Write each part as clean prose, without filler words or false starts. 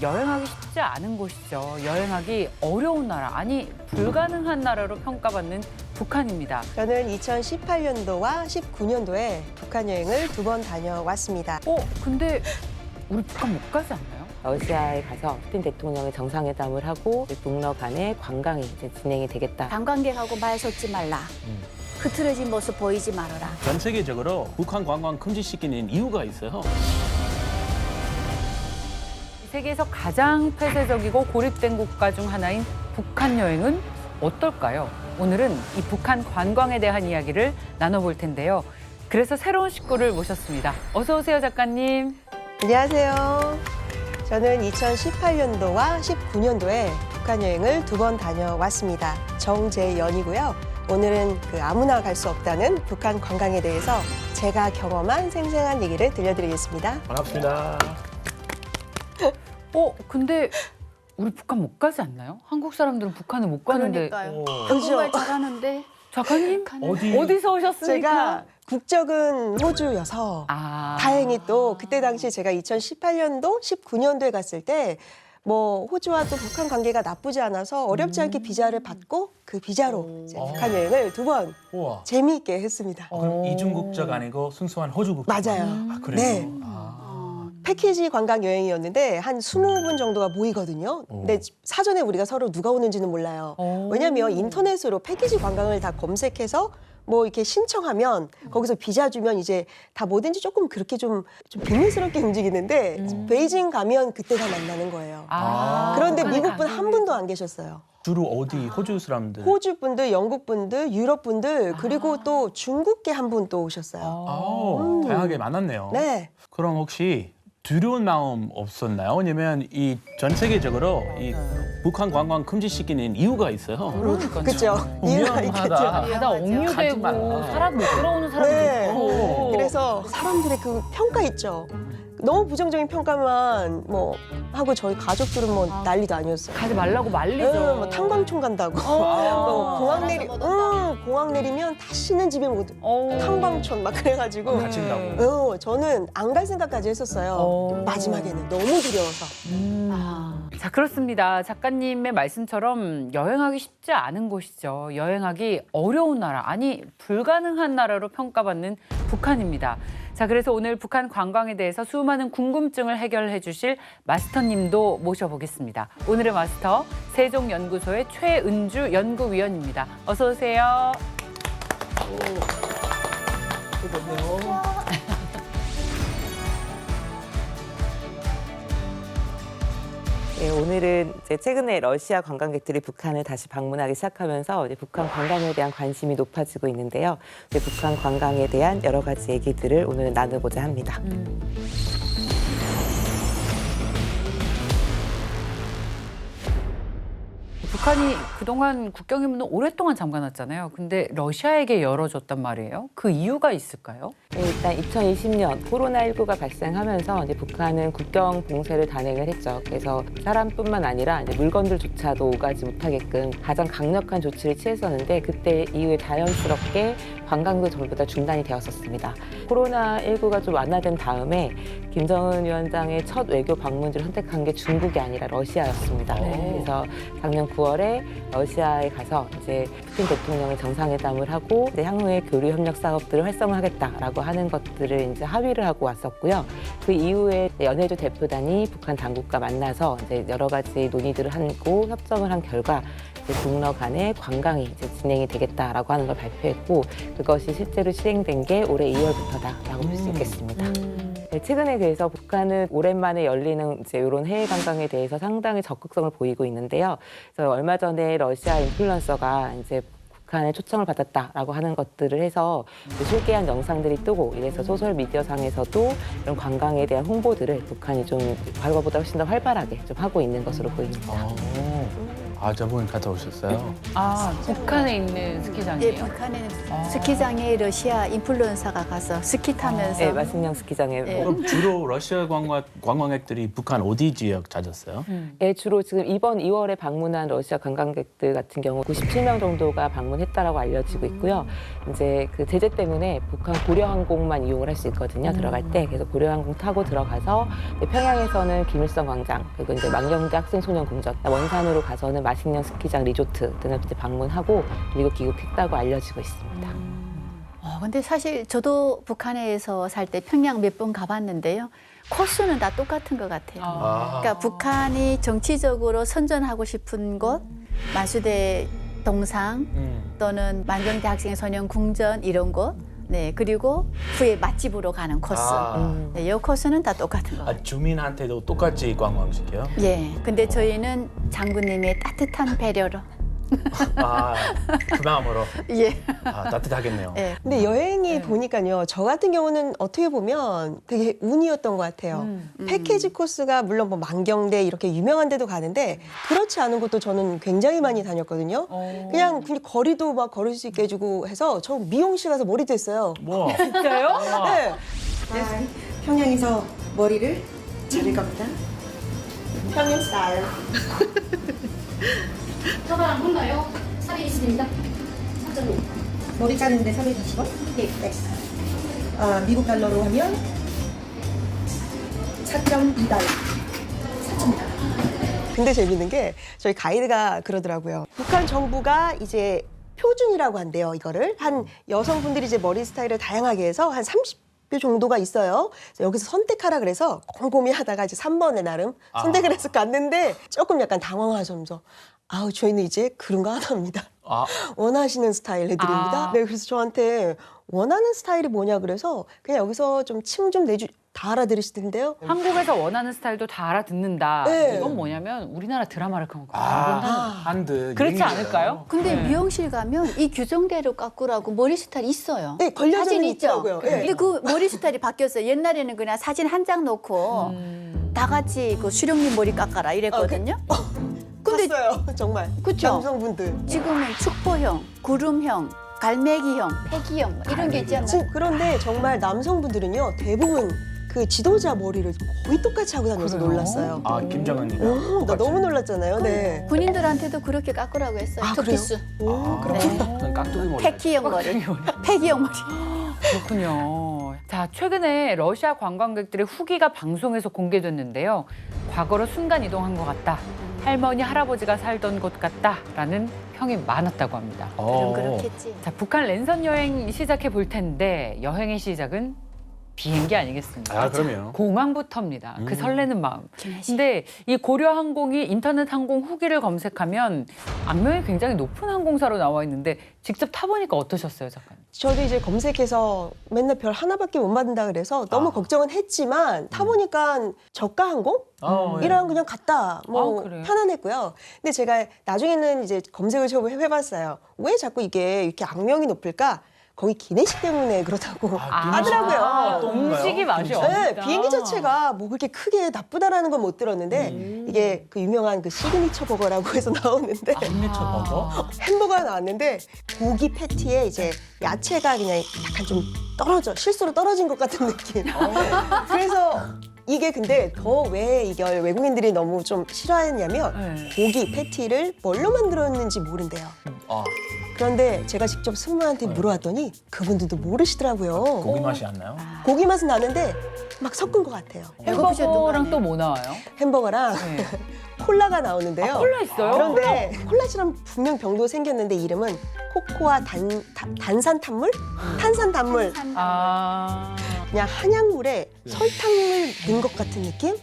여행하기 쉽지 않은 곳이죠. 여행하기 어려운 나라, 아니 불가능한 나라로 평가받는 북한입니다. 저는 2018년도와 19년도에 북한 여행을 2번 다녀왔습니다. 근데 우리 북한 못 가지 않나요? 러시아에 가서 푸틴 대통령이 정상회담을 하고 북러 간의 관광이 이제 진행이 되겠다. 관광객하고 말 섞지 말라. 흐트러진 모습 보이지 말아라. 전 세계적으로 북한 관광 금지시키는 이유가 있어요. 세계에서 가장 폐쇄적이고 고립된 국가 중 하나인 북한 여행은 어떨까요? 오늘은 이 북한 관광에 대한 이야기를 나눠볼 텐데요. 그래서 새로운 식구를 모셨습니다. 어서 오세요, 작가님. 안녕하세요. 저는 2018년도와 19년도에 북한 여행을 2번 다녀왔습니다. 정재연이고요. 오늘은 아무나 갈 수 없다는 북한 관광에 대해서 제가 경험한 생생한 얘기를 들려드리겠습니다. 반갑습니다. 근데 우리 북한 못 가지 않나요? 한국 사람들은 북한을 못 가는데. 그러니까요. 그죠? 한국말 잘하는데 작가님? 어디? 어디서 오셨습니까? 제가 국적은 호주여서 다행히 또 그때 당시 제가 2018년도, 19년도에 갔을 때 호주와 또 북한 관계가 나쁘지 않아서 어렵지 않게 비자를 받고 그 비자로 이제 북한 여행을 2번 우와. 재미있게 했습니다. 그럼 이중 국적 아니고 순수한 호주 국적? 맞아요. 아, 그래요? 네. 패키지 관광 여행이었는데 한 20분 정도가 모이거든요. 근데 사전에 우리가 서로 누가 오는지는 몰라요. 왜냐하면 인터넷으로 패키지 관광을 다 검색해서 이렇게 신청하면 거기서 비자 주면 이제 다 뭐든지 조금 그렇게 좀 비밀스럽게 움직이는데 베이징 가면 그때 다 만나는 거예요. 그런데 미국 분 한 분도 안 계셨어요. 주로 어디? 호주 사람들? 호주 분들, 영국 분들, 유럽 분들 그리고 또 중국계 한 분 또 오셨어요. 다양하게 만났네요. 네. 그럼 혹시 두려운 마음 없었나요? 왜냐면 이 전 세계적으로 이 북한 관광 금지시키는 이유가 있어요. 그렇죠. 이유가 있겠죠. 바다 옹류되고 말라. 사람 못 들어오는 사람도 네. 있고. 그래서 사람들의 그 평가 있죠. 너무 부정적인 평가만 하고 저희 가족들은 난리도 아니었어요. 가지 말라고 말리죠. 탄광촌 간다고. 공항 내리면 다시는 집에 못. 탄광촌 막 그래가지고. 갇힌다고. 저는 안 갈 생각까지 했었어요. 마지막에는 너무 두려워서. 자, 그렇습니다. 작가님의 말씀처럼 여행하기 쉽지 않은 곳이죠. 여행하기 어려운 나라, 아니 불가능한 나라로 평가받는 북한입니다. 자, 그래서 오늘 북한 관광에 대해서 수많은 궁금증을 해결해 주실 마스터님도 모셔보겠습니다. 오늘의 마스터, 세종연구소의 최은주 연구위원입니다. 어서 오세요. 네, 오늘은 이제 최근에 러시아 관광객들이 북한을 다시 방문하기 시작하면서 이제 북한 관광에 대한 관심이 높아지고 있는데요. 이제 북한 관광에 대한 여러 가지 얘기들을 오늘 나누고자 합니다. 북한이 그동안 국경의 문을 오랫동안 잠가놨잖아요. 근데 러시아에게 열어줬단 말이에요. 그 이유가 있을까요? 네, 일단 2020년 코로나19가 발생하면서 이제 북한은 국경 봉쇄를 단행을 했죠. 그래서 사람뿐만 아니라 이제 물건들조차도 오가지 못하게끔 가장 강력한 조치를 취했었는데 그때 이후에 자연스럽게 관광도 전부 다 중단이 되었었습니다. 코로나19가 좀 완화된 다음에 김정은 위원장의 첫 외교 방문지를 선택한 게 중국이 아니라 러시아였습니다. 그래서 작년 9월에 러시아에 가서 이제 푸틴 대통령이 정상회담을 하고 이제 향후에 교류 협력 사업들을 활성화하겠다라고 하는 것들을 이제 합의를 하고 왔었고요. 그 이후에 연해주 대표단이 북한 당국과 만나서 이제 여러 가지 논의들을 하고 협정을 한 결과 북러 간의 관광이 이제 진행이 되겠다라고 하는 걸 발표했고 그것이 실제로 시행된 게 올해 2월부터다라고 볼 수 있겠습니다. 네, 최근에 그래서 북한은 오랜만에 열리는 이제 이런 해외 관광에 대해서 상당히 적극성을 보이고 있는데요. 그래서 얼마 전에 러시아 인플루언서가 이제 북한에 초청을 받았다라고 하는 것들을 해서 소개한 영상들이 뜨고 이래서 소셜 미디어상에서도 이런 관광에 대한 홍보들을 북한이 좀 과거보다 훨씬 더 활발하게 좀 하고 있는 것으로 보입니다. 아, 저분 갔다 오셨어요? 아, 북한에 있는 예, 스키장이에요? 북한에는 아. 스키장에 러시아 인플루언서가 가서 스키 타면서 네, 마승령 스키장에 네. 그럼 주로 러시아 관광객들이 북한 어디 지역 찾았어요? 예, 주로 지금 이번 2월에 방문한 러시아 관광객들 같은 경우 97명 정도가 방문했다라고 알려지고 있고요. 이제 그 제재 때문에 북한 고려항공만 이용을 할 수 있거든요. 들어갈 때. 그래서 고려항공 타고 들어가서 이제 평양에서는 김일성 광장, 그리고 이제 망경대 학생소년궁전, 원산으로 가서는 마식령 스키장 리조트 등을 이제 방문하고 그리고 귀국했다고 알려지고 있습니다. 근데 사실 저도 북한에서 살 때 평양 몇 번 가봤는데요. 코스는 다 똑같은 것 같아요. 그러니까 북한이 정치적으로 선전하고 싶은 곳, 만수대 동상 또는 만경대 학생의 소년 궁전 이런 곳, 네 그리고 후에 맛집으로 가는 코스. 네, 이 코스는 다 똑같은 것 같아요. 주민한테도 똑같이 관광시켜요? 예, 근데 저희는 장군님의 따뜻한 배려로. 그 마음으로. 예. 따뜻하겠네요. 예. 근데 여행이 보니까요. 저 같은 경우는 어떻게 보면 되게 운이었던 것 같아요. 패키지 코스가 물론 뭐 만경대 이렇게 유명한 데도 가는데 그렇지 않은 곳도 저는 굉장히 많이 다녔거든요. 그냥 거리도 막 걸을 수 있게 해주고 해서 저 미용실 가서 머리도 했어요. 뭐? 진짜요? 네. 평양에서 머리를 자를 겁니다. 평양 스타일. 가발 안 붙나요? 살이 있습니다. 3.5. 머리 자르는데 320원? 네. 미국 달러로 하면 4.2달러. 근데 재밌는 게 저희 가이드가 그러더라고요. 북한 정부가 이제 표준이라고 한대요, 이거를. 한 여성분들이 이제 머리 스타일을 다양하게 해서 한 30개 정도가 있어요. 그래서 여기서 선택하라 그래서 곰곰이 하다가 이제 3번에 나름 선택을 해서 갔는데 조금 약간 당황하면서 저희는 이제 그런 거 안 합니다. 원하시는 스타일 해드립니다. 네, 그래서 저한테 원하는 스타일이 뭐냐 그래서 그냥 여기서 좀 침 좀 내주 다 알아들으시던데요. 한국에서 원하는 스타일도 다 알아듣는다. 네. 이건 뭐냐면 우리나라 드라마를 본 거예요. 한드. 그렇지 않을까요? 근데 네. 미용실 가면 이 규정대로 깎으라고 머리 스타일이 있어요. 네, 걸려져 사진이 있죠. 있더라고요. 네. 근데 그 머리 스타일이 바뀌었어요. 옛날에는 그냥 사진 한 장 놓고 다 같이 그 수령님 머리 깎아라 이랬거든요. 근데 봤어요, 정말. 그쵸? 남성분들. 지금은 축포형, 구름형, 갈매기형, 패기형 뭐 이런 게 있잖아요. 그런데 정말 남성분들은요 대부분 그 지도자 머리를 거의 똑같이 하고 다녀서 그래요? 놀랐어요. 김정은이가. 나 너무 놀랐잖아요. 네. 군인들한테도 그렇게 깎으라고 했어요. 아, 투피스. 그럼 깍두기 머리. 패기형 머리. 패기형 머리. 그렇군요. 자, 최근에 러시아 관광객들의 후기가 방송에서 공개됐는데요. 과거로 순간 이동한 것 같다. 할머니, 할아버지가 살던 곳 같다라는 평이 많았다고 합니다. 그럼 그렇겠지. 자, 북한 랜선 여행 시작해 볼 텐데 여행의 시작은 비행기 아니겠습니까? 그럼요. 공항부터입니다. 그 설레는 마음. 김혜씨. 근데 이 고려항공이 인터넷 항공 후기를 검색하면 악명이 굉장히 높은 항공사로 나와 있는데 직접 타보니까 어떠셨어요, 작가님? 저도 이제 검색해서 맨날 별 하나밖에 못 받는다 그래서 너무 걱정은 했지만 타보니까 저가 항공? 이랑 그냥 갔다. 그래요? 편안했고요. 근데 제가 나중에는 이제 검색을 좀 해봤어요. 왜 자꾸 이게 이렇게 악명이 높을까? 거기 기내식 때문에 그렇다고 하더라고요. 음식이 맛이 네, 없다. 비행기 자체가 뭐 그렇게 크게 나쁘다라는 건 못 들었는데 이게 그 유명한 그 시그니처 버거라고 해서 나오는데 시그니처 버거? 햄버거가 나왔는데 고기 패티에 이제 야채가 그냥 약간 좀 실수로 떨어진 것 같은 느낌. 그래서 이게 근데 더 왜 이걸 외국인들이 너무 좀 싫어했냐면 고기 패티를 뭘로 만들었는지 모른대요. 그런데 제가 직접 승무원한테 물어봤더니 그분들도 모르시더라고요. 고기 맛이 안 나요? 고기 맛은 나는데 막 섞은 것 같아요. 햄버거랑 또 뭐 나와요? 햄버거랑 네. 콜라가 나오는데요. 콜라 있어요? 그런데 콜라처럼 분명 병도 생겼는데 이름은 코코아 탄산탄물? 탄산탄물. 그냥 한약물에 설탕을 넣은 것 같은 느낌?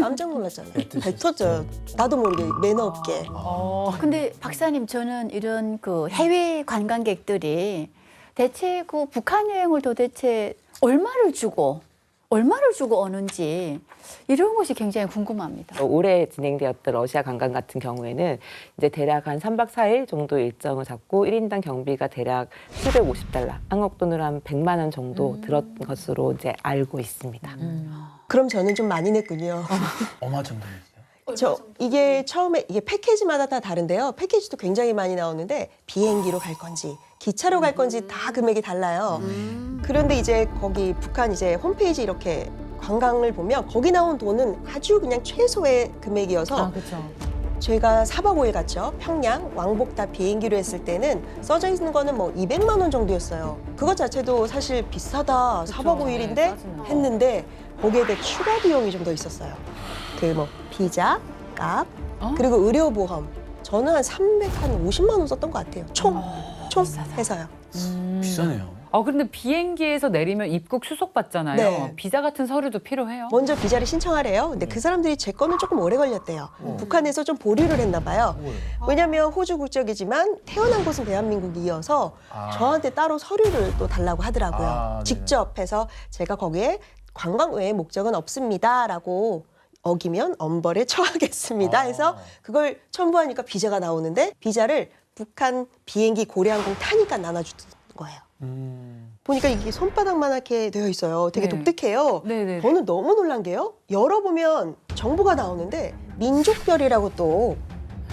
깜짝 놀랐잖아요. 뱉었죠. 나도 모르게 매너 없게. 근데 박사님 저는 이런 그 해외 관광객들이 대체 그 북한 여행을 도대체 얼마를 주고 오는지 이런 것이 굉장히 궁금합니다. 올해 진행되었던 러시아 관광 같은 경우에는 이제 대략 한 3박 4일 정도 일정을 잡고 1인당 경비가 대략 750달러, 한국 돈으로 한 100만 원 정도 들었던 것으로 이제 알고 있습니다. 그럼 저는 좀 많이 냈군요. 얼마 정도 했어요? 이게 처음에 이게 패키지마다 다 다른데요. 패키지도 굉장히 많이 나오는데 비행기로 갈 건지 기차로 갈 건지 다 금액이 달라요. 그런데 이제 거기 북한 이제 홈페이지 이렇게 관광을 보면 거기 나온 돈은 아주 그냥 최소의 금액이어서 그렇죠. 제가 4박 5일 갔죠. 평양, 왕복 다 비행기로 했을 때는 써져 있는 거는 뭐 200만 원 정도였어요. 그것 자체도 사실 비싸다. 4박 5일인데 네, 짜증나. 했는데 거기에 대해 추가 비용이 좀 더 있었어요. 그 뭐 비자 값 그리고 의료보험. 저는 한 350만 원 썼던 것 같아요. 총 해서요. 비싸네요. 그런데 비행기에서 내리면 입국 수속 받잖아요. 네. 비자 같은 서류도 필요해요? 먼저 비자를 신청하래요. 근데 그 사람들이 제 거는 조금 오래 걸렸대요. 북한에서 좀 보류를 했나 봐요. 왜냐하면 호주 국적이지만 태어난 곳은 대한민국이어서 저한테 따로 서류를 또 달라고 하더라고요. 네네. 직접 해서 제가 거기에 관광 외의 목적은 없습니다라고 어기면 엄벌에 처하겠습니다 해서 그걸 첨부하니까 비자가 나오는데 비자를 북한 비행기 고래항공 타니까 나눠주는 거예요. 보니까 이게 손바닥만하게 되어 있어요. 되게 네. 독특해요. 네네. 저는 너무 놀란 게요. 열어보면 정보가 나오는데 민족별이라고 또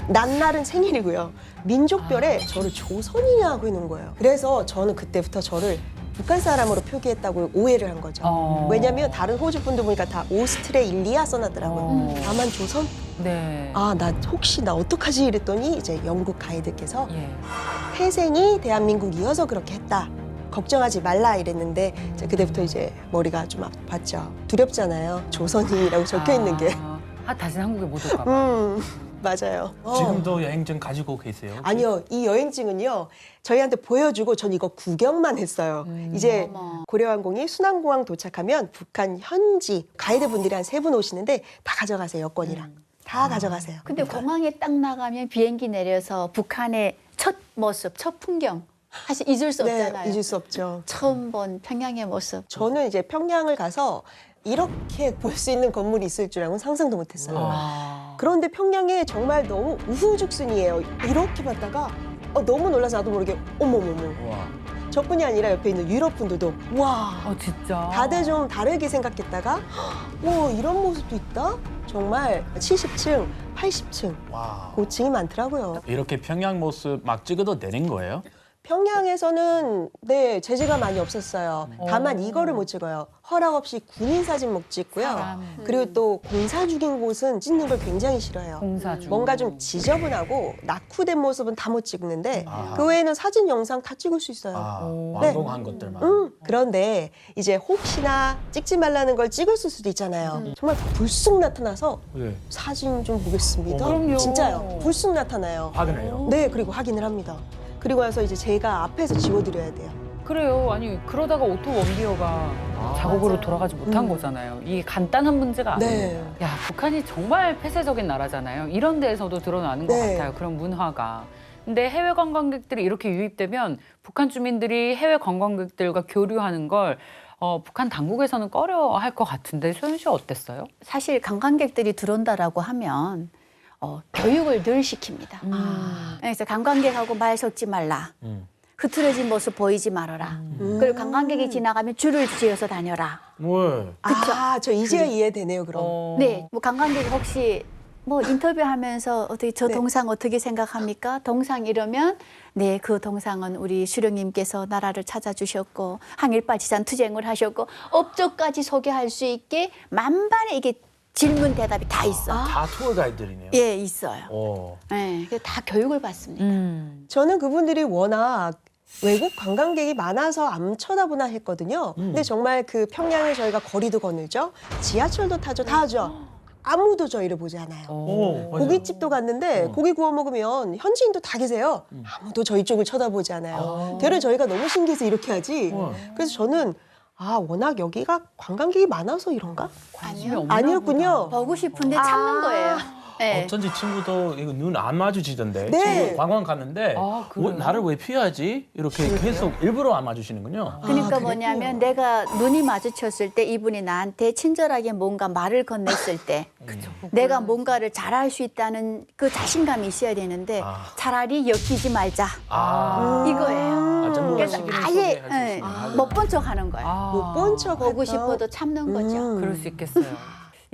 난날은 생일이고요. 민족별에 저를 조선이냐 하고 있는 거예요. 그래서 저는 그때부터 저를 북한 사람으로 표기했다고 오해를 한 거죠. 왜냐면 다른 호주 분들 보니까 다 오스트레일리아 써놨더라고요. 나만 조선? 네. 나 혹시 나 어떡하지 이랬더니 이제 영국 가이드께서 예. 태생이 대한민국이어서 그렇게 했다. 걱정하지 말라 이랬는데 이제 그때부터 이제 머리가 좀 아팠죠. 두렵잖아요. 조선인이라고 적혀 있는 게. 다시는 한국에 못 올까 봐. 맞아요. 지금도 여행증 가지고 계세요? 혹시? 아니요, 이 여행증은요 저희한테 보여주고 전 이거 구경만 했어요. 이제 어머. 고려항공이 순안공항 도착하면 북한 현지 가이드분들이 한 3분 오시는데 다 가져가세요. 여권이랑 다 가져가세요. 근데 공항에 딱 나가면 비행기 내려서 북한의 첫 모습, 첫 풍경 사실 잊을 수 없잖아요. 네, 잊을 수 없죠. 처음 본 평양의 모습. 저는 이제 평양을 가서 이렇게 볼 수 있는 건물이 있을 줄 알고는 상상도 못했어요. 그런데 평양에 정말 너무 우후죽순이에요. 이렇게 봤다가 너무 놀라서 나도 모르게 어머머머. 와. 저뿐이 아니라 옆에 있는 유럽 분들도 와. 진짜. 다들 좀 다르게 생각했다가 와 이런 모습도 있다? 정말 70층, 80층 와. 고층이 많더라고요. 이렇게 평양 모습 막 찍어도 되는 거예요? 평양에서는 네 제재가 많이 없었어요. 다만 이거를 못 찍어요. 허락 없이 군인 사진 못 찍고요. 그리고 또 공사 중인 곳은 찍는 걸 굉장히 싫어해요. 공사 중. 뭔가 좀 지저분하고 낙후된 모습은 다 못 찍는데 그 외에는 사진, 영상 다 찍을 수 있어요. 네. 완공한 것들만. 그런데 이제 혹시나 찍지 말라는 걸 찍을 수도 있잖아요. 정말 불쑥 나타나서 네. 사진 좀 보겠습니다. 그럼요. 진짜요. 불쑥 나타나요. 확인해요. 네, 그리고 확인을 합니다. 그리고 나서 이제 제가 앞에서 지워드려야 돼요. 그래요. 아니 그러다가 오토 원기어가 자국으로 돌아가지 못한 거잖아요. 이게 간단한 문제가 아니에요. 네. 야, 북한이 정말 폐쇄적인 나라잖아요. 이런 데에서도 드러나는 것 네. 같아요. 그런 문화가. 근데 해외 관광객들이 이렇게 유입되면 북한 주민들이 해외 관광객들과 교류하는 걸 북한 당국에서는 꺼려할 것 같은데 소연 씨 어땠어요? 사실 관광객들이 들어온다라고 하면 교육을 늘 시킵니다. 그래서 관광객하고 말 섞지 말라. 흐트러진 모습 보이지 말아라. 그리고 관광객이 지나가면 줄을 지어서 다녀라. 왜? 저 이제야 이해되네요, 그럼. 네, 뭐 관광객 혹시 뭐 인터뷰하면서 어떻게 저 네. 동상 어떻게 생각합니까? 동상 이러면 네, 그 동상은 우리 수령님께서 나라를 찾아주셨고 항일파 지산 투쟁을 하셨고 업적까지 소개할 수 있게 만반의 이게 질문 대답이 다 있어. 다 투어 가이드들이네요. 예, 있어요. 네, 그래서 다 교육을 받습니다. 저는 그분들이 워낙 외국 관광객이 많아서 안 쳐다보나 했거든요. 근데 정말 그 평양에 저희가 거리도 거닐죠. 지하철도 타죠. 다 하죠. 아무도 저희를 보지 않아요. 맞아요. 고깃집도 갔는데 고기 구워 먹으면 현지인도 다 계세요. 아무도 저희 쪽을 쳐다보지 않아요. 되려 저희가 너무 신기해서 이렇게 하지. 그래서 저는 워낙 여기가 관광객이 많아서 이런가? 아니요. 아니었군요. 보고 싶은데 참는 거예요. 네. 어쩐지 친구도 이거 눈 안 마주치던데. 네. 친구 관광 갔는데 그래요? 나를 왜 피하지? 이렇게 계속 일부러 안 마주치는군요. 그러니까 그랬군요. 뭐냐면 내가 눈이 마주쳤을 때 이분이 나한테 친절하게 뭔가 말을 건넸을 때 내가 뭔가를 잘할 수 있다는 그 자신감이 있어야 되는데 차라리 엮이지 말자 이거예요. 전문가 그래서 시기를 아예 소개할 수 있으면 하고. 못 본 척 하는 거예요. 못 본 척 보고 싶어도 참는 거죠. 그럴 수 있겠어요.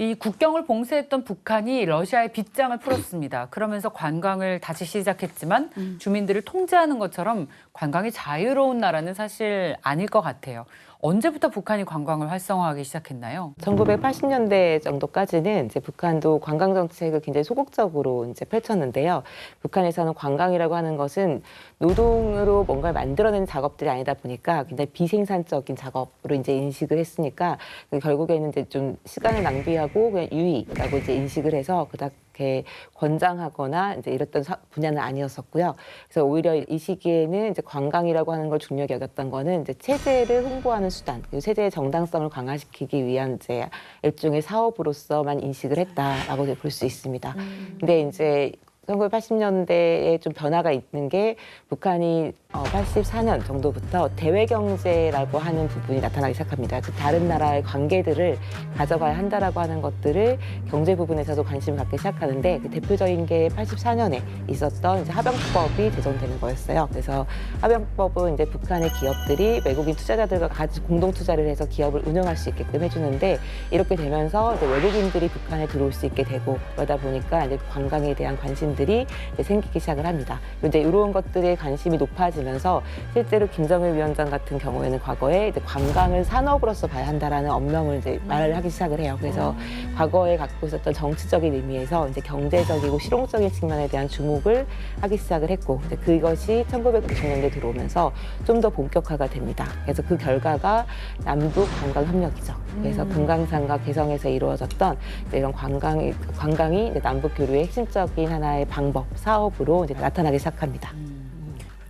이 국경을 봉쇄했던 북한이 러시아의 빗장을 풀었습니다. 그러면서 관광을 다시 시작했지만 주민들을 통제하는 것처럼 관광이 자유로운 나라는 사실 아닐 것 같아요. 언제부터 북한이 관광을 활성화하기 시작했나요? 1980년대 정도까지는 이제 북한도 관광 정책을 굉장히 소극적으로 이제 펼쳤는데요. 북한에서는 관광이라고 하는 것은 노동으로 뭔가를 만들어내는 작업들이 아니다 보니까 굉장히 비생산적인 작업으로 이제 인식을 했으니까 결국에는 이제 좀 시간을 낭비하고 그냥 유의라고 이제 인식을 해서 그렇게 권장하거나 이제 이랬던 분야는 아니었었고요. 그래서 오히려 이 시기에는 이제 관광이라고 하는 걸 중요하게 여겼던 거는 이제 체제를 홍보하는 수단, 그리고 체제의 정당성을 강화시키기 위한 이제 일종의 사업으로서만 인식을 했다라고 볼 수 있습니다. 근데 이제 1980년대에 좀 변화가 있는 게 북한이 84년 정도부터 대외 경제라고 하는 부분이 나타나기 시작합니다. 즉 다른 나라의 관계들을 가져가야 한다라고 하는 것들을 경제 부분에서도 관심을 갖기 시작하는데 그 대표적인 게 84년에 있었던 이제 하병법이 제정되는 거였어요. 그래서 하병법은 이제 북한의 기업들이 외국인 투자자들과 같이 공동 투자를 해서 기업을 운영할 수 있게끔 해주는데 이렇게 되면서 이제 외국인들이 북한에 들어올 수 있게 되고 그러다 보니까 이제 관광에 대한 관심들이 이제 생기기 시작을 합니다. 이제 이런 것들에 관심이 높아지면서 실제로 김정일 위원장 같은 경우에는 과거에 이제 관광을 산업으로서 봐야 한다라는 엄명을 이제 말을 하기 시작을 해요. 그래서 과거에 갖고 있었던 정치적인 의미에서 이제 경제적이고 실용적인 측면에 대한 주목을 하기 시작을 했고 이제 그것이 1990년대 들어오면서 좀 더 본격화가 됩니다. 그래서 그 결과가 남북 관광 협력이죠. 그래서 금강산과 개성에서 이루어졌던 이런 관광이 이제 남북 교류의 핵심적인 하나의 방법, 사업으로 이제 나타나기 시작합니다.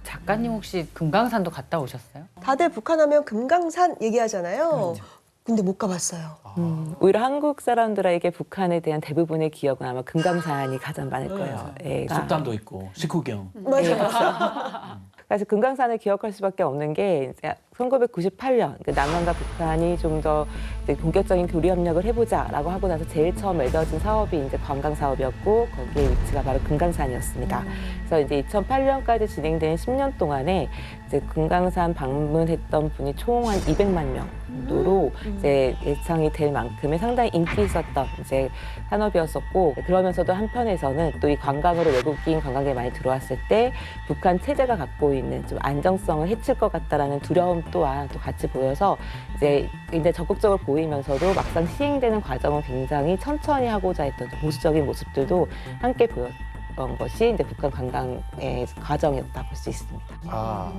작가님 혹시 금강산도 갔다 오셨어요? 다들 북한하면 금강산 얘기하잖아요. 근데 못 가봤어요. 오히려 한국 사람들에게 북한에 대한 대부분의 기억은 아마 금강산이 가장 많을 거예요. 예, 속담도 있고 식후경. 맞아요. 그래서 금강산을 기억할 수밖에 없는 게 이제 1998년 남한과 북한이 좀 더 본격적인 교류 협력을 해보자라고 하고 나서 제일 처음 맺어진 사업이 이제 관광 사업이었고 거기에 위치가 바로 금강산이었습니다. 그래서 이제 2008년까지 진행된 10년 동안에 이제 금강산 방문했던 분이 총 한 200만 명 정도로 이제 예상이 될 만큼의 상당히 인기 있었던 이제 산업이었었고 그러면서도 한편에서는 또 이 관광으로 외국인 관광객이 많이 들어왔을 때 북한 체제가 갖고 있는 좀 안정성을 해칠 것 같다라는 두려움 또한 또 같이 보여서 이제 굉장히 적극적으로 보이면서도 막상 시행되는 과정은 굉장히 천천히 하고자 했던 보수적인 모습들도 함께 보였던 것이 이제 북한 관광의 과정이었다 볼 수 있습니다.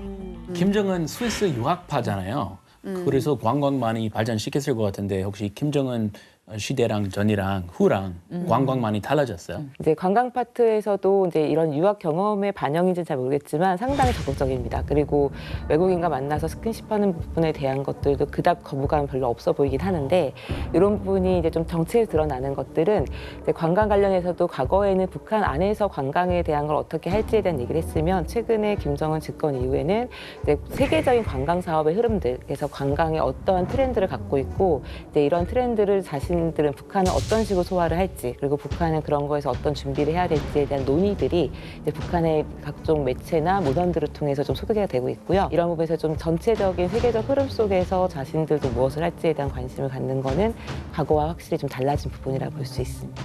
김정은 스위스 유학파잖아요. 그래서 관광 많이 발전시켰을 것 같은데 혹시 김정은 시대랑 전이랑 후랑 관광 많이 달라졌어요? 이제 관광 파트에서도 이제 이런 유학 경험의 반영인지는 잘 모르겠지만 상당히 적극적입니다. 그리고 외국인과 만나서 스킨십하는 부분에 대한 것들도 그닥 거부감 별로 없어 보이긴 하는데 이런 부분이 이제 좀 정체에 드러나는 것들은 이제 관광 관련해서도 과거에는 북한 안에서 관광에 대한 걸 어떻게 할지에 대한 얘기를 했으면 최근에 김정은 집권 이후에는 이제 세계적인 관광 사업의 흐름들, 그래서 관광에 어떠한 트렌드를 갖고 있고 이제 이런 트렌드를 자신들은 북한은 어떤 식으로 소화를 할지 그리고 북한은 그런 거에서 어떤 준비를 해야 될지에 대한 논의들이 이제 북한의 각종 매체나 문헌들을 통해서 좀 소개가 되고 있고요. 이런 부분에서 좀 전체적인 세계적 흐름 속에서 자신들도 무엇을 할지에 대한 관심을 갖는 거는 과거와 확실히 좀 달라진 부분이라 볼 수 있습니다.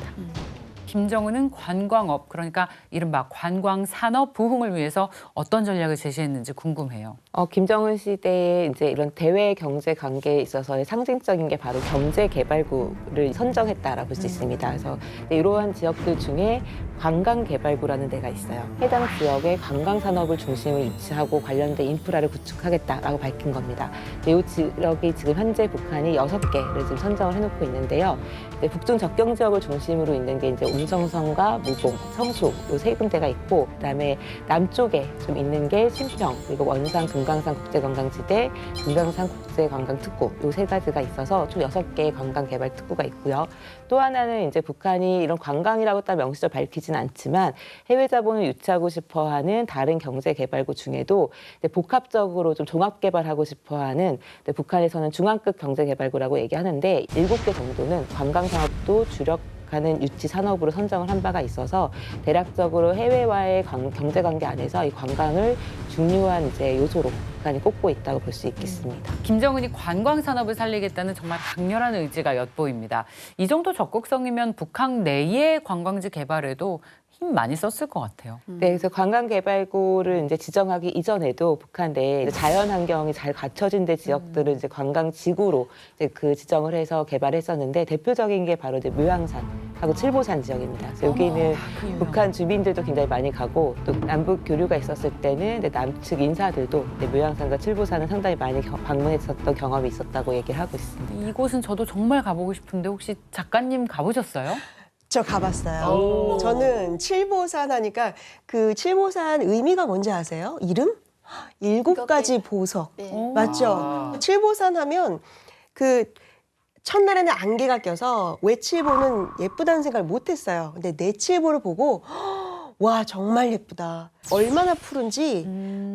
김정은은 관광업, 그러니까 이른바 관광 산업 부흥을 위해서 어떤 전략을 제시했는지 궁금해요. 김정은 시대에 이제 이런 대외 경제 관계에 있어서의 상징적인 게 바로 경제 개발구를 선정했다라고 볼 수 있습니다. 그래서 이러한 지역들 중에 관광개발구라는 데가 있어요. 해당 지역의 관광 산업을 중심으로 위치하고 관련된 인프라를 구축하겠다라고 밝힌 겁니다. 이 지역이 지금 현재 북한이 6개를 지금 선정을 해놓고 있는데요. 북중 접경 지역을 중심으로 있는 게 이제 운성성과 무봉, 성수 이 3군데가 있고 그다음에 남쪽에 좀 있는 게 신평 그리고 원산 금강산 국제관광지대, 금강산 국제관광특구 이 3가지가 있어서 총 6개의 관광개발 특구가 있고요. 또 하나는 이제 북한이 이런 관광이라고 딱 명시적으로 밝히진 않지만 해외 자본을 유치하고 싶어하는 다른 경제개발구 중에도 복합적으로 좀 종합개발하고 싶어하는 북한에서는 중앙급 경제개발구라고 얘기하는데 7개 정도는 관광산업도 주력 북한은 유치 산업으로 선정을 한 바가 있어서 대략적으로 해외와의 경제 관계 안에서 이 관광을 중요한 이제 요소로 북한이 꼽고 있다고 볼 수 있겠습니다. 김정은이 관광 산업을 살리겠다는 정말 강렬한 의지가 엿보입니다. 이 정도 적극성이면 북한 내의 관광지 개발에도 힘 많이 썼을 것 같아요. 네, 그래서 관광개발구를 이제 지정하기 이전에도 북한 내에 자연 환경이 잘 갖춰진 데 지역들을 이제 관광지구로 이제 그 지정을 해서 개발했었는데 대표적인 게 바로 이제 묘향산하고 칠보산 지역입니다. 그래서 여기는 북한 주민들도 굉장히 많이 가고 또 남북 교류가 있었을 때는 이제 남측 인사들도 이제 묘향산과 칠보산을 상당히 많이 방문했었던 경험이 있었다고 얘기를 하고 있습니다. 이곳은 저도 정말 가보고 싶은데 혹시 작가님 가보셨어요? 저 가봤어요. 저는 칠보산 하니까 그 칠보산 의미가 뭔지 아세요? 이름? 7가지 보석. 네. 맞죠? 칠보산 하면 그 첫날에는 안개가 껴서 외칠보는 예쁘다는 생각을 못했어요. 근데 내칠보를 보고 와 정말 예쁘다. 얼마나 푸른지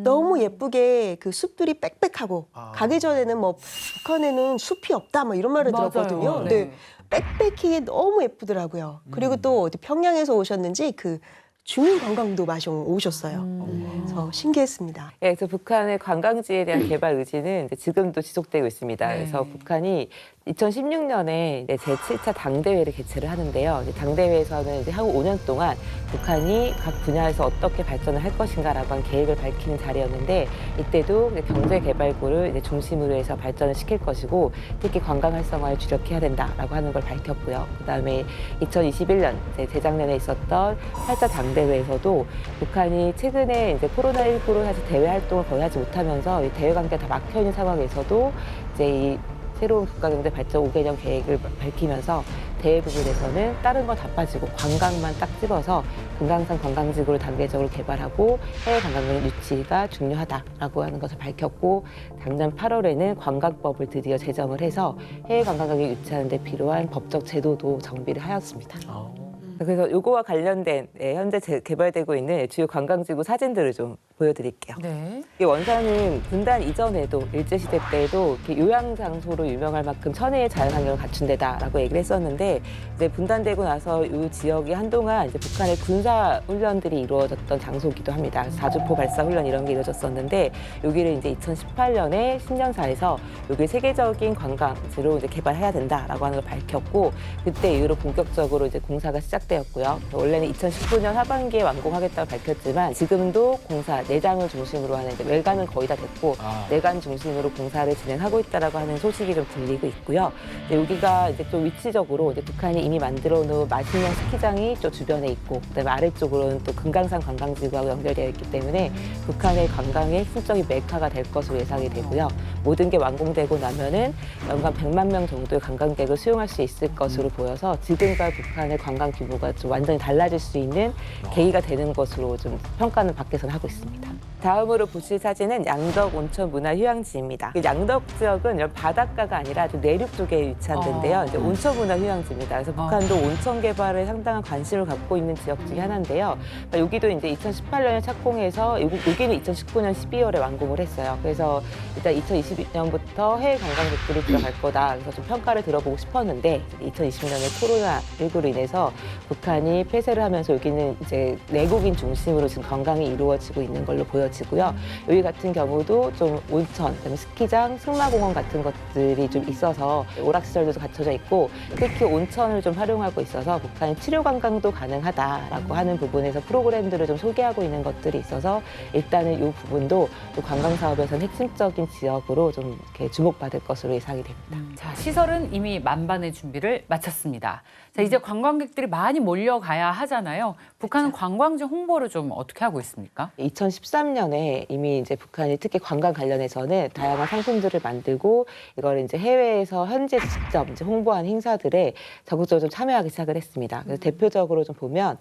너무 예쁘게 그 숲들이 빽빽하고 가기 전에는 뭐 북한에는 숲이 없다 뭐 이런 말을 맞아요. 들었거든요. 네. 근데 빽빽히 너무 예쁘더라고요. 그리고 또 어디 평양에서 오셨는지 그 주민 관광도 마시고 오셨어요. 그래서 신기했습니다. 네, 그래서 북한의 관광지에 대한 개발 의지는 이제 지금도 지속되고 있습니다. 네. 그래서 북한이 2016년에 제7차 당대회를 개최를 하는데요. 당대회에서는 이제 향후 5년 동안 북한이 각 분야에서 어떻게 발전을 할 것인가라고 한 계획을 밝히는 자리였는데 이때도 경제개발구를 이제 중심으로 해서 발전을 시킬 것이고 특히 관광 활성화에 주력해야 된다라고 하는 걸 밝혔고요. 그다음에 2021년 재작년에 있었던 8차 당대회에서도 북한이 최근에 이제 코로나19로 사실 대외 활동을 거의 하지 못하면서 이 대외 관계가 다 막혀 있는 상황에서도 이제 이 새로운 국가경제 발전 5개년 계획을 밝히면서 대외 부분에서는 다른 건 다 빠지고 관광만 딱 집어서 금강산 관광지구를 단계적으로 개발하고 해외 관광객 유치가 중요하다라고 하는 것을 밝혔고 작년 8월에는 관광법을 드디어 제정을 해서 해외 관광객 유치하는 데 필요한 법적 제도도 정비를 하였습니다. 그래서 이거와 관련된 현재 개발되고 있는 주요 관광지구 사진들을 좀 보여드릴게요. 네. 이 원산은 분단 이전에도 일제시대 때에도 이렇게 요양 장소로 유명할 만큼 천혜의 자연 환경을 갖춘 데다라고 얘기를 했었는데 이제 분단되고 나서 이 지역이 한동안 이제 북한의 군사 훈련들이 이루어졌던 장소기도 합니다. 사주포 발사 훈련 이런 게 이루어졌었는데 여기를 이제 2018년에 신년사에서 여기 세계적인 관광지로 이제 개발해야 된다라고 하는 걸 밝혔고 그때 이후로 본격적으로 이제 공사가 시작되었고요. 원래는 2019년 하반기에 완공하겠다고 밝혔지만 지금도 공사 내장을 중심으로 하는 이제 외관은 거의 다 됐고 내관 중심으로 공사를 진행하고 있다라고 하는 소식이 좀 들리고 있고요. 여기가 이제 좀 위치적으로 이제 북한이 이미 만들어 놓은 마신령 스키장이 또 주변에 있고 그다음에 아래쪽으로는 또 금강산 관광지구하고 연결되어 있기 때문에 북한의 관광의 핵심적인 메카가 될 것으로 예상이 되고요. 모든 게 완공되고 나면은 연간 100만 명 정도의 관광객을 수용할 수 있을 것으로 보여서 지금과 북한의 관광 규모가 좀 완전히 달라질 수 있는 계기가 되는 것으로 좀 평가는 밖에서는 하고 있습니다. 다음으로 보실 사진은 양덕 온천 문화 휴양지입니다. 양덕 지역은 이런 바닷가가 아니라 좀 내륙 쪽에 위치한 데인데요. 이제 온천 문화 휴양지입니다. 그래서 북한도 온천 개발에 상당한 관심을 갖고 있는 지역 중에 하나인데요. 여기도 이제 2018년에 착공해서 여기는 2019년 12월에 완공을 했어요. 그래서 일단 2020년부터 해외 관광객들이 들어갈 거다. 그래서 좀 평가를 들어보고 싶었는데 2020년에 코로나19로 인해서 북한이 폐쇄를 하면서 여기는 이제 내국인 중심으로 지금 관광이 이루어지고 있는 걸로 보여지고요. 여기 같은 경우도 좀 온천, 그다음에 스키장, 승마공원 같은 것들이 좀 있어서 오락시설도 갖춰져 있고 특히 온천을 좀 활용하고 있어서 북한이 치료 관광도 가능하다라고 하는 부분에서 프로그램들을 좀 소개하고 있는 것들이 있어서 일단은 이 부분도 또 관광 사업에서는 핵심적인 지역으로 좀 이렇게 주목받을 것으로 예상이 됩니다. 자, 시설은 이미 만반의 준비를 마쳤습니다. 자, 이제 관광객들이 많이 몰려가야 하잖아요. 북한은 관광지 홍보를 좀 어떻게 하고 있습니까? 2013년에 이미 이제 북한이 특히 관광 관련해서는 다양한 상품들을 만들고 이걸 이제 해외에서 현지 직접 이제 홍보한 행사들에 적극적으로 좀 참여하기 시작을 했습니다. 그래서 대표적으로 좀 보면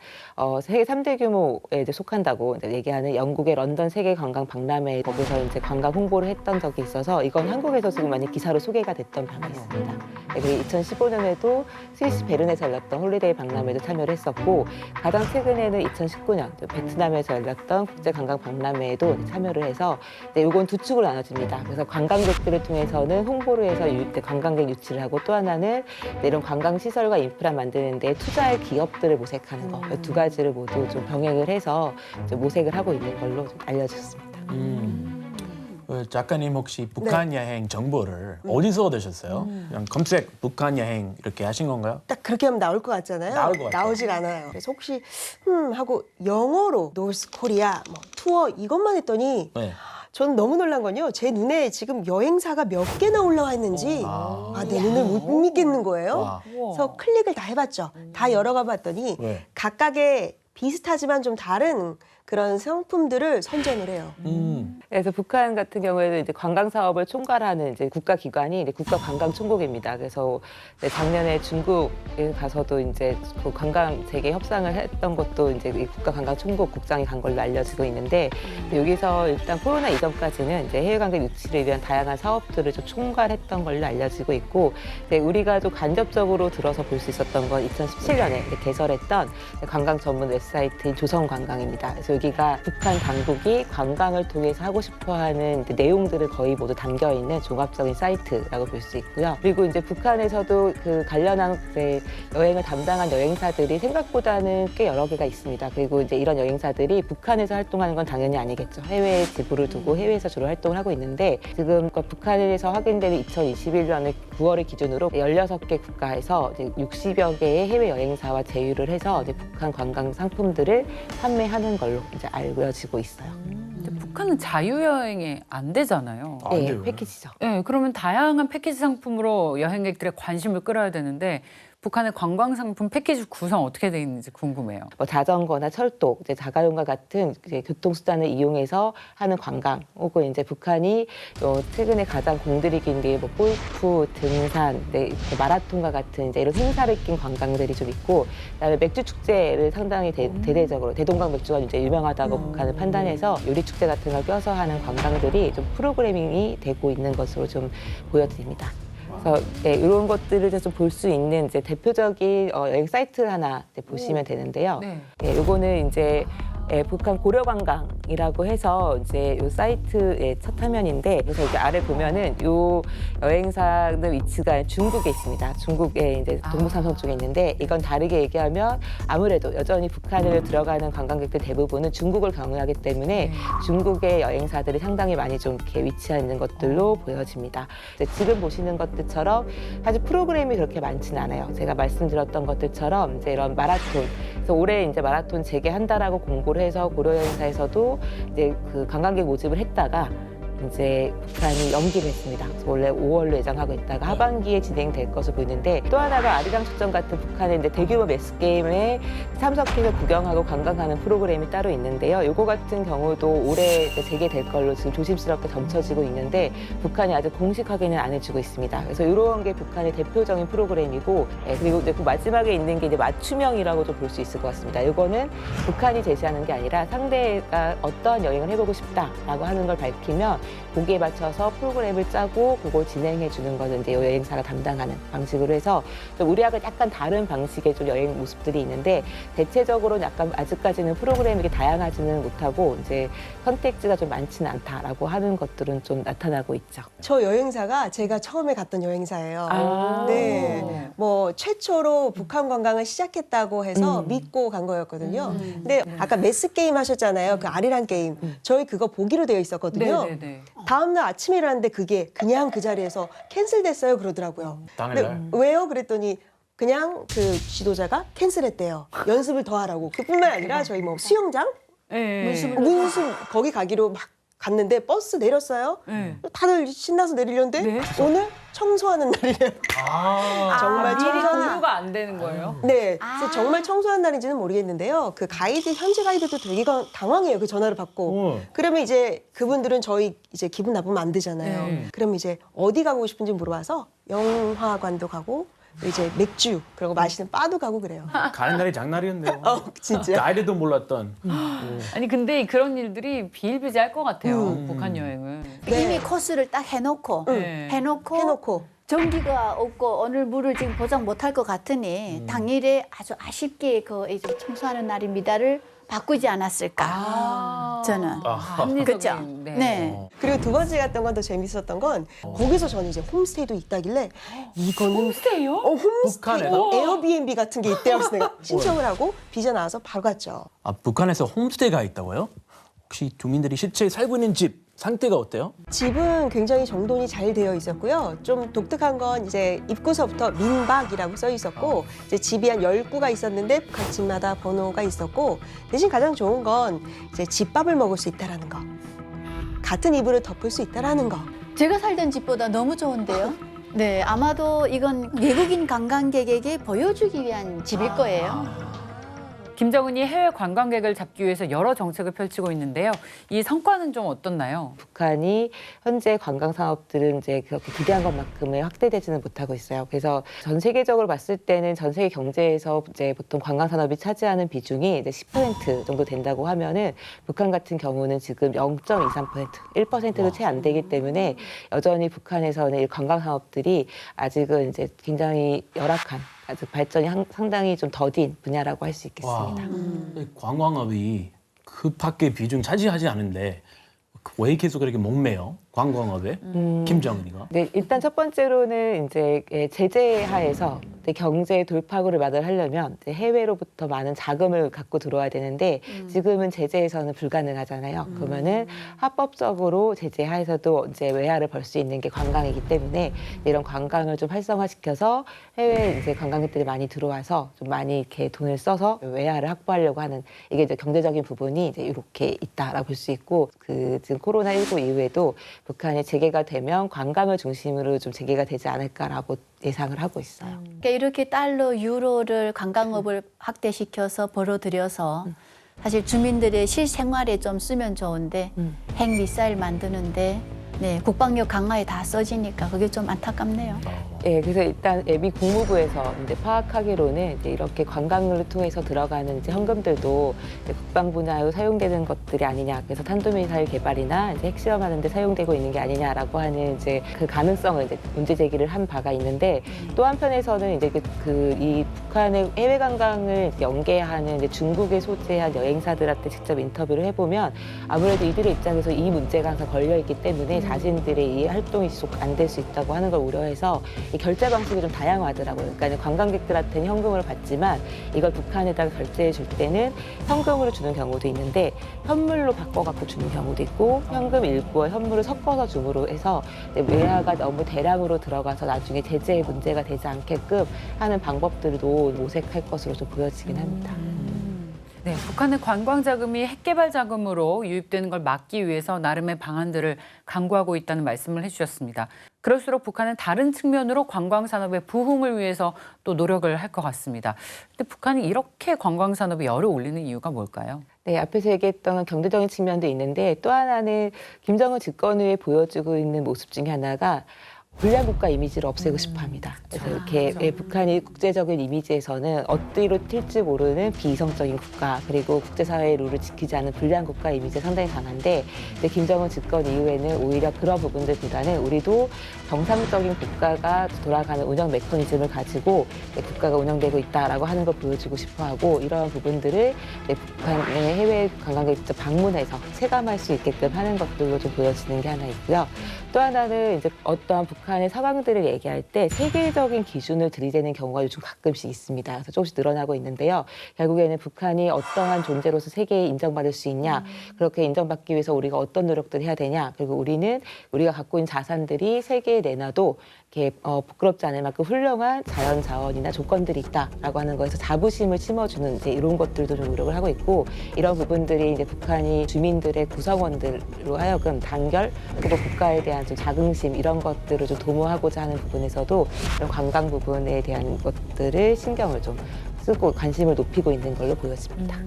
세계 3대 규모에 이제 속한다고 이제 얘기하는 영국의 런던 세계 관광 박람회 거기서 이제 관광 홍보를 했던 적이 있어서 이건 한국에서 지금 많이 기사로 소개가 됐던 바가 있습니다. 그리고 2015년에도 스위스 베른에서 열렸던 홀리데이 박람회도 참여를 했었고 가장 최근에는 2019년 베트남에서 열렸던 국제 관광 박람회 경매에도 참여를 해서 이건 두 축으로 나눠집니다. 그래서 관광객들을 통해서는 홍보를 해서 관광객 유치를 하고 또 하나는 이런 관광시설과 인프라 만드는 데 투자할 기업들을 모색하는 거. 두 가지를 모두 좀 병행을 해서 좀 모색을 하고 있는 걸로 좀 알려졌습니다. 작가님 혹시 북한 여행 정보를 어디서 얻으셨어요? 그냥 검색 북한 여행 이렇게 하신 건가요? 딱 그렇게 하면 나올 것 같잖아요. 나올 것 같아요. 나오질 않아요. 그래서 혹시 하고 영어로 노스 코리아 뭐 투어 이것만 했더니 네. 저는 너무 놀란 건요. 제 눈에 지금 여행사가 몇 개나 올라와 있는지 내 눈을 못 믿겠는 거예요. 와. 그래서 클릭을 다 해봤죠. 다 열어가 봤더니 네. 각각의 비슷하지만 좀 다른 그런 상품들을 선전을 해요. 그래서 북한 같은 경우에는 이제 관광 사업을 총괄하는 이제 국가기관이 이제 국가관광총국입니다. 그래서 작년에 중국에 가서도 이제 그 관광 재개 협상을 했던 것도 이제 이 국가관광총국 국장이 간 걸로 알려지고 있는데 여기서 일단 코로나 이전까지는 이제 해외 관광 유치를 위한 다양한 사업들을 좀 총괄했던 걸로 알려지고 있고 이제 우리가 좀 간접적으로 들어서 볼 수 있었던 건 2017년에 개설했던 관광 전문 웹사이트인 조선관광입니다. 그래서 여기가 북한 당국이 관광을 통해서 하고 싶어하는 내용들을 거의 모두 담겨 있는 종합적인 사이트라고 볼 수 있고요. 그리고 이제 북한에서도 그 관련한 여행을 담당한 여행사들이 생각보다는 꽤 여러 개가 있습니다. 그리고 이제 이런 여행사들이 북한에서 활동하는 건 당연히 아니겠죠. 해외에 지부를 두고 해외에서 주로 활동을 하고 있는데 지금 북한에서 확인되는 2021년의 9월을 기준으로 16개 국가에서 이제 60여 개의 해외 여행사와 제휴를 해서 이제 북한 관광 상품들을 판매하는 걸로 이제 알려지고 있어요. 근데 북한은 자유여행이 안 되잖아요. 안 네, 돼요. 패키지죠. 네, 그러면 다양한 패키지 상품으로 여행객들의 관심을 끌어야 되는데 북한의 관광 상품 패키지 구성 어떻게 돼 있는지 궁금해요. 뭐 자전거나 철도, 이제 자가용과 같은 이제 교통수단을 이용해서 하는 관광, 혹은 이제 북한이 최근에 가장 공들이긴 게 뭐 골프, 등산, 마라톤과 같은 이제 이런 행사를 낀 관광들이 좀 있고, 그다음에 맥주 축제를 상당히 대대적으로 대동강 맥주가 이제 유명하다고 북한을 판단해서 요리 축제 같은 걸 껴서 하는 관광들이 좀 프로그래밍이 되고 있는 것으로 좀 보여집니다. 그래서 네, 이런 것들을 좀 볼 수 있는 이제 대표적인 여행 사이트 하나 이제 보시면 되는데요. 네. 네, 요거는 이제 북한 고려관광이라고 해서 이제 요 사이트의 첫 화면인데 그래서 이제 아래 보면은 요 여행사의 위치가 중국에 있습니다. 중국의 이제 동부삼성 쪽에 있는데 이건 다르게 얘기하면 아무래도 여전히 북한을 들어가는 관광객들 대부분은 중국을 강요하기 때문에 중국의 여행사들이 상당히 많이 좀 이렇게 위치해 있는 것들로 보여집니다. 지금 보시는 것들처럼 사실 프로그램이 그렇게 많지는 않아요. 제가 말씀드렸던 것들처럼 이제 이런 마라톤 그래서 올해 이제 마라톤 재개한다라고 공고를 해서 고려여행사에서도 이제 그 관광객 모집을 했다가 이제 북한이 연기를 했습니다. 그래서 원래 5월로 예정하고 있다가 하반기에 진행될 것으로 보이는데 또 하나가 아리랑 축전 같은 북한의 이제 대규모 매스 게임에 참석해서 구경하고 관광하는 프로그램이 따로 있는데요. 요거 같은 경우도 올해 이제 재개될 걸로 지금 조심스럽게 점쳐지고 있는데 북한이 아직 공식 확인을 안 해주고 있습니다. 그래서 이런 게 북한의 대표적인 프로그램이고 그리고 이제 그 마지막에 있는 게 이제 맞춤형이라고 좀 볼 수 있을 것 같습니다. 이거는 북한이 제시하는 게 아니라 상대가 어떠한 여행을 해보고 싶다라고 하는 걸 밝히면 거기에 맞춰서 프로그램을 짜고 그걸 진행해 주는 것은 이제 여행사가 담당하는 방식으로 해서 좀 우리하고 약간 다른 방식의 좀 여행 모습들이 있는데 대체적으로는 약간 아직까지는 프로그램이 이렇게 다양하지는 못하고 이제 선택지가 좀 많지는 않다라고 하는 것들은 좀 나타나고 있죠. 저 여행사가 제가 처음에 갔던 여행사예요. 아. 네, 뭐 최초로 북한 관광을 시작했다고 해서 믿고 간 거였거든요. 근데 아까 매스 게임 하셨잖아요. 그 아리랑 게임. 저희 그거 보기로 되어 있었거든요. 네네네. 다음날 아침에 일어났는데 그게 그냥 그 자리에서 캔슬됐어요 그러더라고요. 당일날? 왜요? 그랬더니 그냥 그 지도자가 캔슬했대요. 연습을 더 하라고. 그뿐만 아니라 저희 뭐 수영장, 문수 거기 가기로 막 갔는데 버스 내렸어요. 다들 신나서 내리려는데 네. 오늘 청소하는 날이래요. 정말 미리 청소하는 공부가 안 되는 거예요? 네, 그래서 정말 청소한 날인지는 모르겠는데요. 그 가이드 현지 가이드도 되게 당황해요. 그 전화를 받고. 그러면 이제 그분들은 저희 이제 기분 나쁘면 안 되잖아요. 그럼 이제 어디 가고 싶은지 물어봐서 영화관도 가고 이제 맥주 그리고 마시는 바도 가고 그래요. 가는 날이 장날이었네요. 진짜. 가이드도 몰랐던. 아니 근데 그런 일들이 비일비재할 것 같아요. 북한 여행은. 이미 코스를 딱 해놓고 네. 해놓고 해놓고 전기가 없고 오늘 물을 지금 보장 못할 것 같으니 당일에 아주 아쉽게 그 이제 청소하는 날입니다를 바꾸지 않았을까 저는. 합리적인, 그렇죠. 네. 네. 그리고 두 번째 갔던 건 더 재밌었던 건 거기서 저는 이제 홈스테이도 있다길래 이거는 홈스테이요? 홈스테이 북한에서? 에어비앤비 같은 게 있대요. 그래서 내가 신청을 하고 비자 나와서 바로 갔죠. 아, 북한에서 홈스테이가 있다고요? 혹시 주민들이 실제 살고 있는 집 상태가 어때요? 집은 굉장히 정돈이 잘 되어 있었고요. 좀 독특한 건 이제 입구서부터 민박이라고 써 있었고 이제 집이 한 10구가 있었는데 각 집마다 번호가 있었고 대신 가장 좋은 건 이제 집밥을 먹을 수 있다라는 거. 같은 이불을 덮을 수 있다라는 거. 제가 살던 집보다 너무 좋은데요. 네, 아마도 이건 외국인 관광객에게 보여주기 위한 집일 거예요. 김정은이 해외 관광객을 잡기 위해서 여러 정책을 펼치고 있는데요. 이 성과는 좀 어떻나요? 북한이 현재 관광 산업들은 이제 그렇게 기대한 것만큼의 확대되지는 못하고 있어요. 그래서 전 세계적으로 봤을 때는 전 세계 경제에서 이제 보통 관광 산업이 차지하는 비중이 이제 10% 정도 된다고 하면은 북한 같은 경우는 지금 0.23%, 1%도 채 안 되기 때문에 여전히 북한에서는 이 관광 산업들이 아직은 이제 굉장히 열악한 아주 발전이 상당히 좀 더딘 분야라고 할 수 있겠습니다. 관광업이 그 밖에 비중 차지하지 않은데 왜 계속 그렇게 목매요? 관광업에? 김정은이가? 네, 일단 첫 번째로는 이제 제재 하에서 경제 돌파구를 마련하려면 이제 해외로부터 많은 자금을 갖고 들어와야 되는데 지금은 제재에서는 불가능하잖아요. 그러면은 합법적으로 제재 하에서도 이제 외화를 벌 수 있는 게 관광이기 때문에 이런 관광을 좀 활성화시켜서 해외 이제 관광객들이 많이 들어와서 좀 많이 이렇게 돈을 써서 외화를 확보하려고 하는 이게 이제 경제적인 부분이 이제 이렇게 있다라고 볼 수 있고 그 지금 코로나19 이후에도 북한이 재개가 되면 관광을 중심으로 좀 재개가 되지 않을까라고 예상을 하고 있어요. 그러니까 이렇게 달러, 유로를 관광업을 확대시켜서 벌어들여서 사실 주민들의 실생활에 좀 쓰면 좋은데 핵 미사일 만드는데 네, 국방력 강화에 다 써지니까 그게 좀 안타깝네요. 예, 그래서 일단 미 국무부에서 이제 파악하기로는 이제 이렇게 관광을 통해서 들어가는 이제 현금들도 이제 국방 분야로 사용되는 것들이 아니냐, 그래서 탄도미사일 개발이나 이제 핵실험하는 데 사용되고 있는 게 아니냐라고 하는 이제 그 가능성을 이제 문제 제기를 한 바가 있는데 또 한편에서는 이제 이 북한의 해외 관광을 연계하는 이제 중국에 소재한 여행사들한테 직접 인터뷰를 해보면 아무래도 이들의 입장에서 이 문제가 항상 걸려 있기 때문에 자신들의 이 활동이 지속 안 될 수 있다고 하는 걸 우려해서 이 결제 방식이 좀 다양하더라고요. 그러니까 관광객들한테는 현금으로 받지만 이걸 북한에다가 결제해 줄 때는 현금으로 주는 경우도 있는데 현물로 바꿔갖고 주는 경우도 있고 현금 일부와 현물을 섞어서 줌으로 해서 외화가 너무 대량으로 들어가서 나중에 제재에 문제가 되지 않게끔 하는 방법들도 모색할 것으로 좀 보여지긴 합니다. 네, 북한의 관광 자금이 핵 개발 자금으로 유입되는 걸 막기 위해서 나름의 방안들을 강구하고 있다는 말씀을 해주셨습니다. 그럴수록 북한은 다른 측면으로 관광 산업의 부흥을 위해서 또 노력을 할 것 같습니다. 근데 북한이 이렇게 관광 산업에 열을 올리는 이유가 뭘까요? 네, 앞에서 얘기했던 경제적인 측면도 있는데 또 하나는 김정은 집권 후에 보여주고 있는 모습 중에 하나가 불량 국가 이미지를 없애고 싶어 합니다. 그래서 이렇게 북한이 국제적인 이미지에서는 어디로 튈지 모르는 비이성적인 국가, 그리고 국제사회의 룰을 지키지 않은 불량 국가 이미지가 상당히 강한데 김정은 집권 이후에는 오히려 그런 부분들보다는 우리도 정상적인 국가가 돌아가는 운영 메커니즘을 가지고 국가가 운영되고 있다라고 하는 걸 보여주고 싶어하고 이러한 부분들을 북한의 해외 관광객 직접 방문해서 체감할 수 있게끔 하는 것들로 좀 보여지는 게 하나 있고요. 또 하나는 이제 어떠한 북한의 상황들을 얘기할 때 세계적인 기준을 들이대는 경우가 요즘 가끔씩 있습니다. 그래서 조금씩 늘어나고 있는데요. 결국에는 북한이 어떠한 존재로서 세계에 인정받을 수 있냐, 그렇게 인정받기 위해서 우리가 어떤 노력들을 해야 되냐, 그리고 우리가 갖고 있는 자산들이 세계에 내놔도 이렇게 부끄럽지 않을 만큼 훌륭한 자연 자원이나 조건들이 있다라고 하는 거에서 자부심을 심어주는 이제 이런 것들도 좀 노력을 하고 있고 이런 부분들이 이제 북한이 주민들의 구성원들로 하여금 단결 그리고 국가에 대한 좀 자긍심 이런 것들을 좀 도모하고자 하는 부분에서도 이런 관광 부분에 대한 것들을 신경을 좀 쓰고 관심을 높이고 있는 걸로 보여집니다.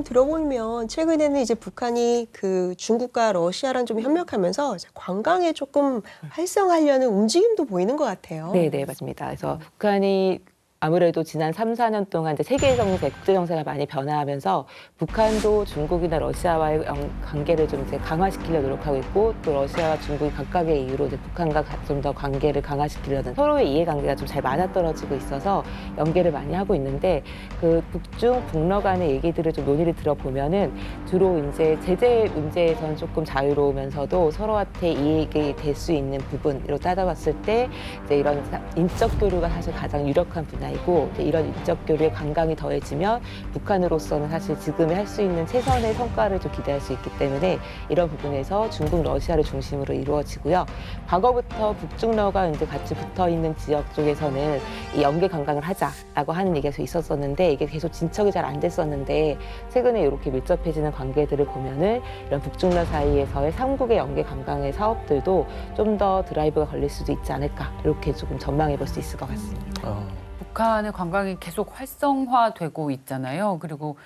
들어보면 최근에는 이제 북한이 그 중국과 러시아랑 좀 협력하면서 관광에 조금 활성화하려는 움직임도 보이는 것 같아요. 네, 맞습니다. 그래서 북한이 아무래도 지난 3, 4년 동안 이제 세계 정세, 국제 정세가 많이 변화하면서 북한도 중국이나 러시아와의 관계를 좀 이제 강화시키려 노력하고 있고 또 러시아와 중국이 각각의 이유로 이제 북한과 좀 더 관계를 강화시키려는 서로의 이해관계가 좀 잘 맞아떨어지고 있어서 연계를 많이 하고 있는데 그 북중 북러 간의 얘기들을 좀 논의를 들어보면은 주로 이제 제재 문제에선 조금 자유로우면서도 서로한테 이익이 될 수 있는 부분으로 따져봤을 때 이제 이런 인적 교류가 사실 가장 유력한 분야이고 이런 인적 교류의 관광이 더해지면 북한으로서는 사실 지금에 할 수 있는 최선의 성과를 좀 기대할 수 있기 때문에 이런 부분에서 중국, 러시아를 중심으로 이루어지고요. 과거부터 북중러가 이제 같이 붙어 있는 지역 쪽에서는 이 연계 관광을 하자라고 하는 얘기가 계속 있었었는데 이게 계속 진척이 잘 안 됐었는데 최근에 이렇게 밀접해지는 관계들을 보면은 이런 북중러 사이에서의 삼국의 연계 관광의 사업들도 좀 더 드라이브가 걸릴 수도 있지 않을까 이렇게 조금 전망해 볼 수 있을 것 같습니다. 북한의 관광이 계속 활성화되고 있잖아요. 그리고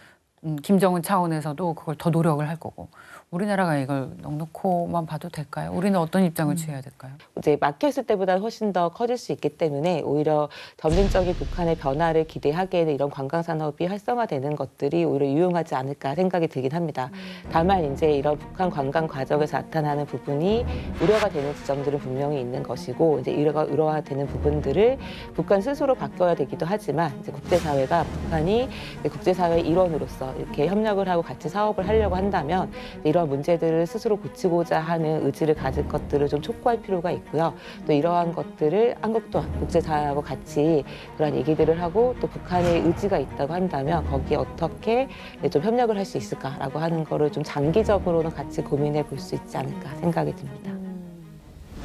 김정은 차원에서도 그걸 더 노력을 할 거고 우리나라가 이걸 넉넉히만 봐도 될까요? 우리는 어떤 입장을 취해야 될까요? 이제 막혔을 때보다 훨씬 더 커질 수 있기 때문에 오히려 점진적인 북한의 변화를 기대하기에는 이런 관광 산업이 활성화되는 것들이 오히려 유용하지 않을까 생각이 들긴 합니다. 다만 이제 이런 북한 관광 과정에서 나타나는 부분이 우려가 되는 지점들은 분명히 있는 것이고 이제 우려가 되는 부분들을 북한 스스로 바꿔야 되기도 하지만 이제 국제사회가 북한이 국제사회의 일원으로서 이렇게 협력을 하고 같이 사업을 하려고 한다면 이런 문제들을 스스로 고치고자 하는 의지를 가질 것들을 좀 촉구할 필요가 있고요. 또 이러한 것들을 한국도 국제사회하고 같이 그런 얘기들을 하고 또 북한의 의지가 있다고 한다면 거기에 어떻게 좀 협력을 할 수 있을까라고 하는 거를 좀 장기적으로는 같이 고민해 볼 수 있지 않을까 생각이 듭니다.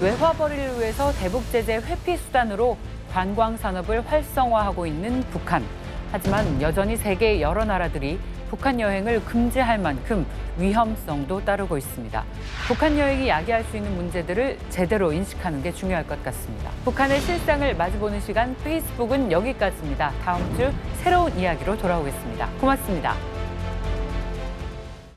외화벌이를 위해서 대북 제재 회피 수단으로 관광 산업을 활성화하고 있는 북한. 하지만 여전히 세계 여러 나라들이 북한 여행을 금지할 만큼 위험성도 따르고 있습니다. 북한 여행이 야기할 수 있는 문제들을 제대로 인식하는 게 중요할 것 같습니다. 북한의 실상을 마주보는 시간 페이스북은 여기까지입니다. 다음 주 새로운 이야기로 돌아오겠습니다. 고맙습니다.